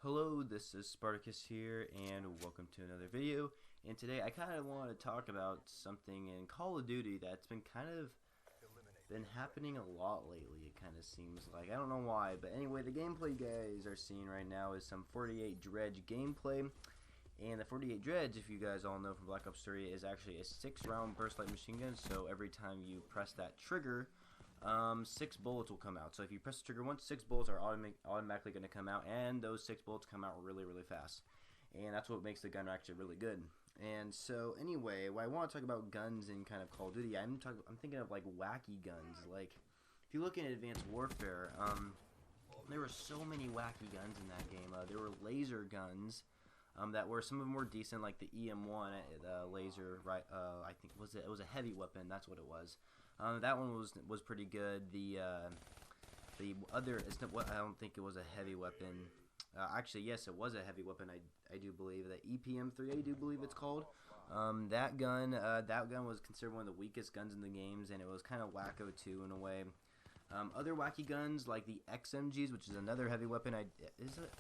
Hello, this is Spartacus here, and welcome to another video. And today I kind of want to talk about something in Call of Duty that's been happening a lot lately. It kind of seems like, I don't know why, but anyway, the gameplay you guys are seeing right now is some 48 Dredge gameplay. And the 48 Dredge, if you guys all know from Black Ops 3, is actually a 6-round burst light machine gun. So every time you press that trigger, 6 bullets will come out. So if you press the trigger once, 6 bullets are automatically going to come out, and those 6 bullets come out really fast. And that's what makes the gun actually really good. And so anyway, when I want to talk about guns in kind of Call of Duty, I'm thinking of like wacky guns. Like if you look at Advanced Warfare, there were so many wacky guns in that game. There were laser guns. That were some of them were decent, like the EM1 laser. Right, I think it was a heavy weapon. That's what it was. That one was pretty good. The other, I don't think it was a heavy weapon. Actually, yes, it was a heavy weapon. I do believe that EPM3, I do believe it's called. That gun was considered one of the weakest guns in the games, and it was kind of wacko too in a way. Other wacky guns like the XMGs, which is another heavy weapon.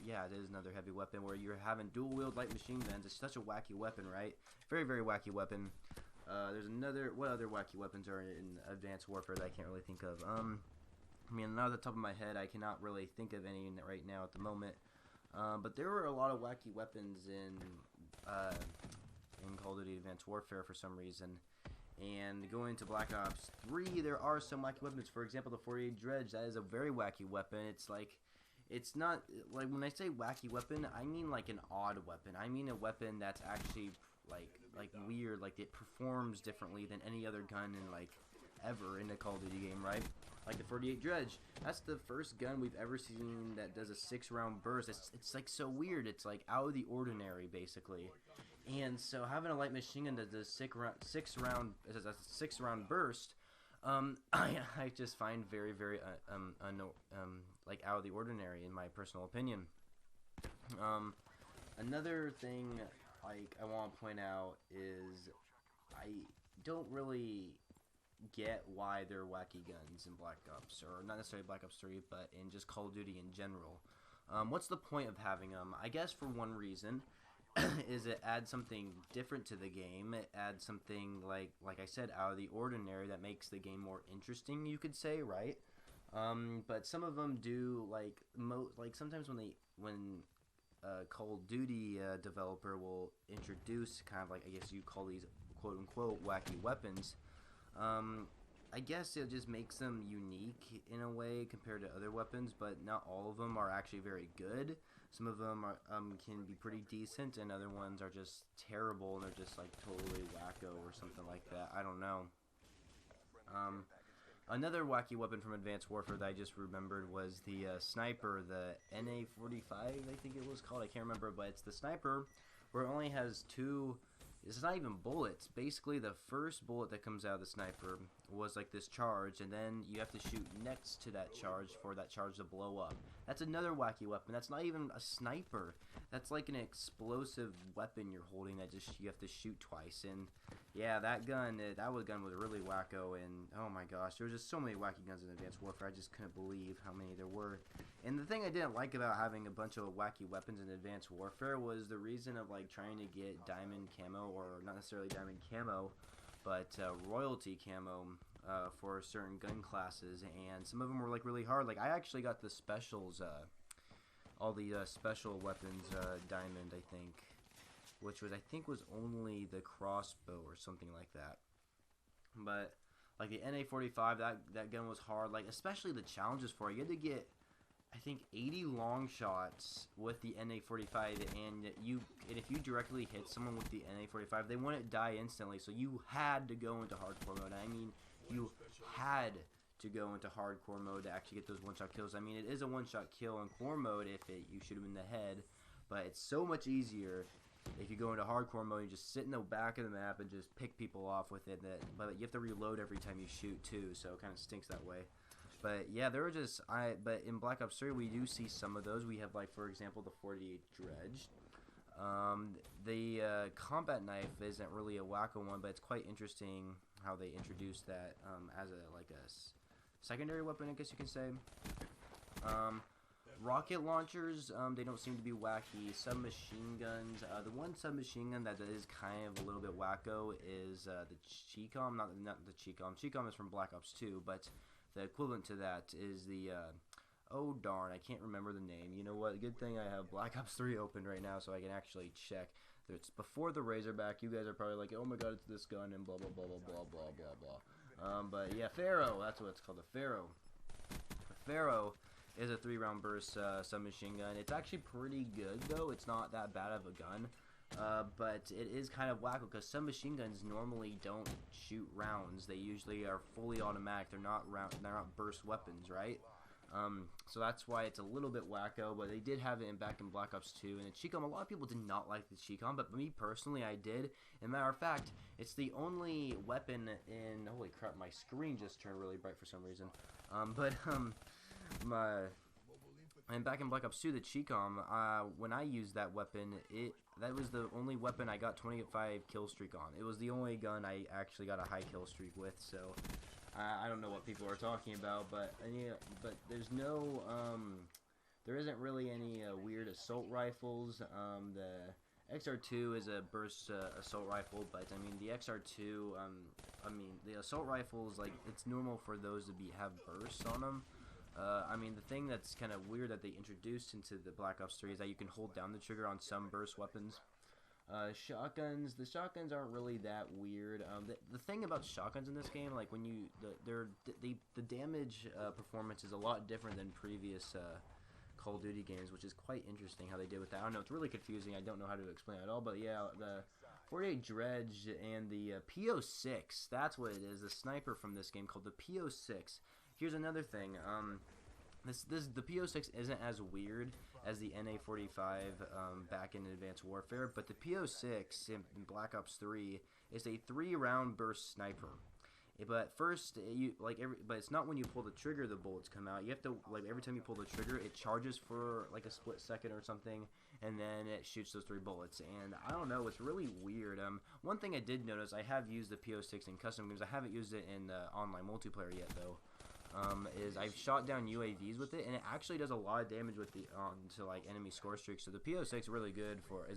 Yeah, it is another heavy weapon where you're having dual-wield light machine guns. It's such a wacky weapon, right? Very wacky weapon. There's what other wacky weapons are in Advanced Warfare that I can't really think of? I mean, not off the top of my head, I cannot really think of any right now at the moment. But there were a lot of wacky weapons in Call of Duty Advanced Warfare for some reason. And going to Black Ops 3, there are some wacky weapons. For example, the 48 Dredge, that is a very wacky weapon. It's not, like, when I say wacky weapon, I mean like an odd weapon. I mean a weapon that's actually, like weird, like it performs differently than any other gun in, like, ever in a Call of Duty game, right? Like the 48 Dredge, that's the first gun we've ever seen that does a 6-round burst. It's like so weird. It's like out of the ordinary, basically. And so having a light machine gun that does a 6-round burst, I just find very like out of the ordinary in my personal opinion. Another thing like I want to point out is I don't really get why they're wacky guns in Black Ops, or not necessarily Black Ops 3, but in just Call of Duty in general. What's the point of having them? I guess for one reason is it adds something different to the game. It adds something like I said, out of the ordinary that makes the game more interesting, you could say, right? But some of them do, like sometimes when Call of Duty developer will introduce kind of like, I guess you call these quote unquote wacky weapons, I guess it just makes them unique in a way compared to other weapons, but not all of them are actually very good. Some of them are, can be pretty decent, and other ones are just terrible, and they're just like totally wacko or something like that. I don't know. Another wacky weapon from Advanced Warfare that I just remembered was the sniper, the NA-45, I think it was called. I can't remember, but it's the sniper where it only has 2... It's not even bullets. Basically, the first bullet that comes out of the sniper was like this charge, and then you have to shoot next to that charge for that charge to blow up. That's another wacky weapon. That's not even a sniper. That's like an explosive weapon you're holding that just you have to shoot twice. And yeah, that gun was really wacko. And oh my gosh, there was just so many wacky guns in Advanced Warfare. I just couldn't believe how many there were. And the thing I didn't like about having a bunch of wacky weapons in Advanced Warfare was the reason of like trying to get diamond camo, or not necessarily diamond camo, but royalty camo for certain gun classes, and some of them were like really hard. Like I actually got the specials, all the special weapons diamond, I think, which was was only the crossbow or something like that. But like the NA-45, that gun was hard. Like especially the challenges for it, you had to get, I think, 80 long shots with the NA-45, and if you directly hit someone with the NA-45, they wouldn't die instantly. So you had to go into hardcore mode. I mean, you had to go into hardcore mode to actually get those one-shot kills. I mean, it is a one-shot kill in core mode if you shoot them in the head, but it's so much easier if you go into hardcore mode. You just sit in the back of the map and just pick people off with it. But you have to reload every time you shoot too, so it kind of stinks that way. But yeah, there were just but in Black Ops 3 we do see some of those. We have, like, for example, the 48 Dredge. The combat knife isn't really a wacko one, but it's quite interesting how they introduced that as a secondary weapon, I guess you can say. Rocket launchers, they don't seem to be wacky. Submachine guns, the one submachine gun that is kind of a little bit wacko is the Chicom, not the Chicom. Chicom is from Black Ops 2, but the equivalent to that is the, oh darn, I can't remember the name. You know what, good thing I have Black Ops 3 open right now so I can actually check. It's before the Razorback. You guys are probably like, oh my god, it's this gun and blah blah blah blah blah blah blah blah. But yeah, Pharaoh, that's what it's called, the Pharaoh. The Pharaoh is a 3-round burst submachine gun. It's actually pretty good though. It's not that bad of a gun, but it is kind of wacko because submachine guns normally don't shoot rounds. They usually are fully automatic. They're not burst weapons, right? So that's why it's a little bit wacko, but they did have it back in Black Ops 2. And the Chicom, a lot of people did not like the Chicom, but me personally, I did. And matter of fact, it's the only weapon in... Holy crap, my screen just turned really bright for some reason. And back in Black Ops 2, the Chicom, when I used that weapon, that was the only weapon I got 25 kill streak on. It was the only gun I actually got a high kill streak with, so... I don't know what people are talking about, but yeah, but there's no, there isn't really any weird assault rifles. The XR2 is a burst assault rifle, but I mean the XR2, I mean the assault rifles, like it's normal for those to have bursts on them. I mean the thing that's kind of weird that they introduced into the Black Ops 3 is that you can hold down the trigger on some burst weapons. Shotguns, the shotguns aren't really that weird. The thing about shotguns in this game, like when you, the damage performance is a lot different than previous Call of Duty games, which is quite interesting how they did with that. I don't know, it's really confusing. I don't know how to explain it at all, but yeah, the 48 Dredge and the PO6, that's what it is, the sniper from this game called the PO6. Here's another thing, the PO6 isn't as weird as the NA45 back in Advanced Warfare, but the PO6 in Black Ops 3 is a 3-round burst sniper. But first, but it's not when you pull the trigger the bullets come out. You have to, like, every time you pull the trigger, it charges for like a split second or something, and then it shoots those 3 bullets. And I don't know, it's really weird. One thing I did notice, I have used the PO6 in custom games. I haven't used it in online multiplayer yet though. Is I've shot down UAVs with it, and it actually does a lot of damage with the to like enemy score streaks. So the PO6 is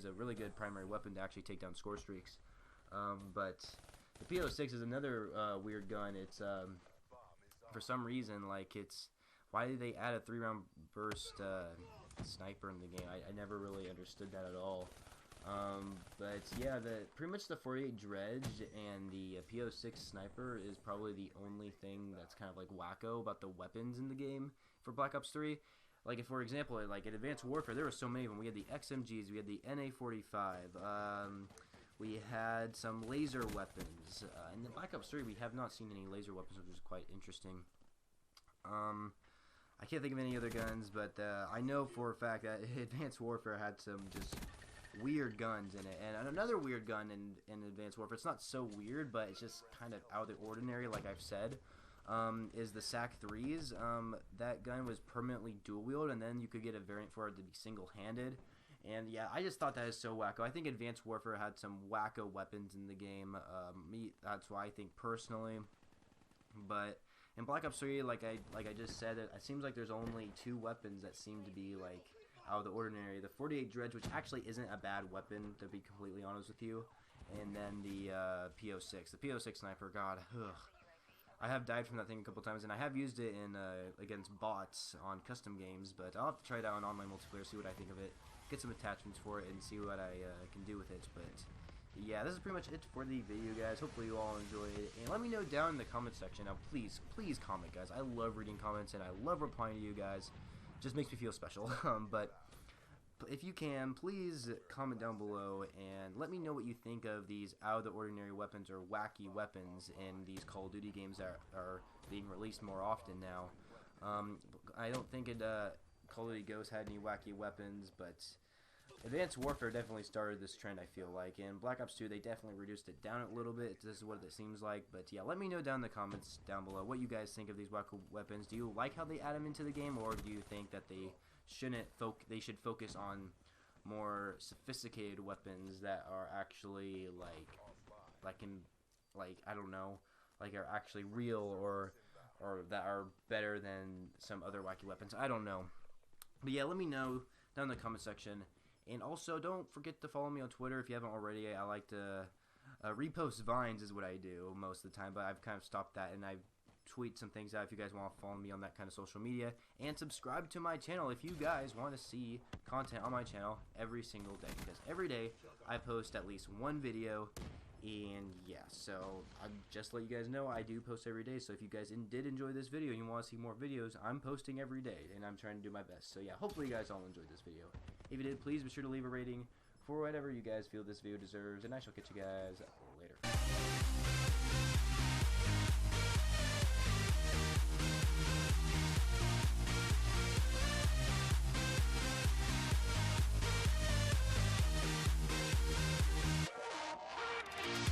a really good primary weapon to actually take down score streaks. But the PO6 is another weird gun. It's for some reason, like, why did they add a 3-round burst sniper in the game? I never really understood that at all. But yeah, pretty much the 48 Dredge and the PO6 sniper is probably the only thing that's kind of like wacko about the weapons in the game for Black Ops 3. Like, for example, like in Advanced Warfare, there were so many of them. We had the XMGs, we had the NA45, we had some laser weapons. In the Black Ops 3, we have not seen any laser weapons, which is quite interesting. I can't think of any other guns, but I know for a fact that Advanced Warfare had some just weird guns in it. And another weird gun in Advanced Warfare, it's not so weird, but it's just kind of out of the ordinary, like I've said, is the SAC-3s. That gun was permanently dual-wield, and then you could get a variant for it to be single-handed. And yeah, I just thought that is so wacko. I think Advanced Warfare had some wacko weapons in the game. That's why I think personally. But in Black Ops 3, like I just said, it seems like there's only 2 weapons that seem to be like out of the ordinary. The 48 Dredge, which actually isn't a bad weapon, to be completely honest with you, and then the PO6. The PO6 sniper, god, ugh. I have died from that thing a couple times, and I have used it in against bots on custom games, but I'll have to try it out on online multiplayer, see what I think of it, get some attachments for it, and see what I can do with it. But yeah, this is pretty much it for the video, guys. Hopefully you all enjoyed it, and let me know down in the comment section. Now, please comment, guys. I love reading comments, and I love replying to you guys. Just makes me feel special. But if you can, please comment down below and let me know what you think of these out of the ordinary weapons or wacky weapons in these Call of Duty games that are being released more often now. I don't think Call of Duty Ghosts had any wacky weapons, but Advanced Warfare definitely started this trend, I feel like. In Black Ops 2, they definitely reduced it down a little bit. This is what it seems like. But yeah, let me know down in the comments down below what you guys think of these wacky weapons. Do you like how they add them into the game, or do you think that they should focus on more sophisticated weapons that are actually I don't know, like are actually real, or that are better than some other wacky weapons? I don't know. But yeah, let me know down in the comment section. And also, don't forget to follow me on Twitter if you haven't already. I like to repost Vines is what I do most of the time, but I've kind of stopped that, and I tweet some things out if you guys want to follow me on that kind of social media. And subscribe to my channel if you guys want to see content on my channel every single day, because every day I post at least one video. And yeah, so I'm just to let you guys know, I do post every day. So if you guys did enjoy this video and you want to see more videos, I'm posting every day, and I'm trying to do my best. So yeah, hopefully you guys all enjoyed this video. If you did, please be sure to leave a rating for whatever you guys feel this video deserves, and I shall catch you guys